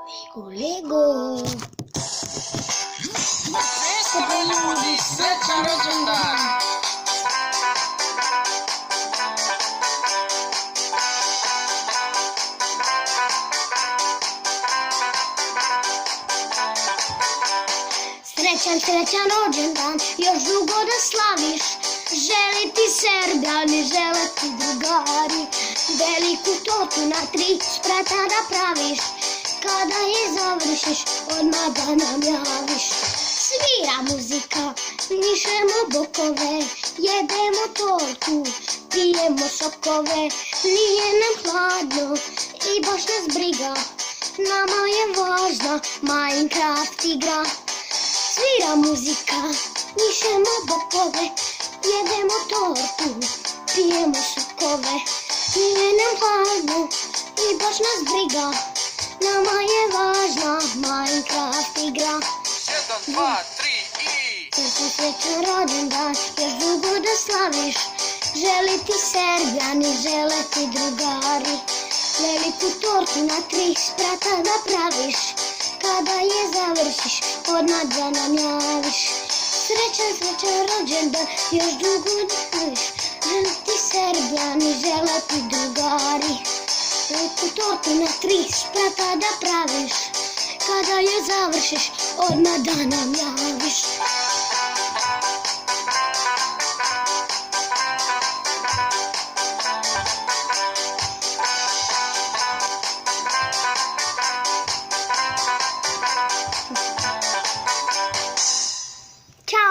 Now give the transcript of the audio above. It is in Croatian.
Lego. Vescovo ljudi, srećan rođendan! Srećan rođendan, još dugo da slaviš. Želi ti Srbljani, žele ti drugari. Veliku tortu na 3 sprata da praviš. Kada je završiš, odmah da nam javiš. Svira muzika, nišemo bokove, jedemo tortu, pijemo sokove. Nije nam hladno i baš nas briga, nama je važna Minecraft igra. Svira muzika, nišemo bokove, jedemo tortu, pijemo sokove. Nije nam hladno i baš nas briga, nama je važna Minecraft igra. 1, 2, 3 i... Srećan rođendan, još dugo da slaviš. Želi ti Srbljani, žele ti drugari. Veliku tortu na 3 sprata da praviš. Kada je završiš, odmah da nam javiš. Srećan rođendan, još dugo da slaviš. Želi ti Srbljani, žele ti drugari. Veliku tortu na 3 sprata da praviš. Kada je završiš, odmah da nam javiš.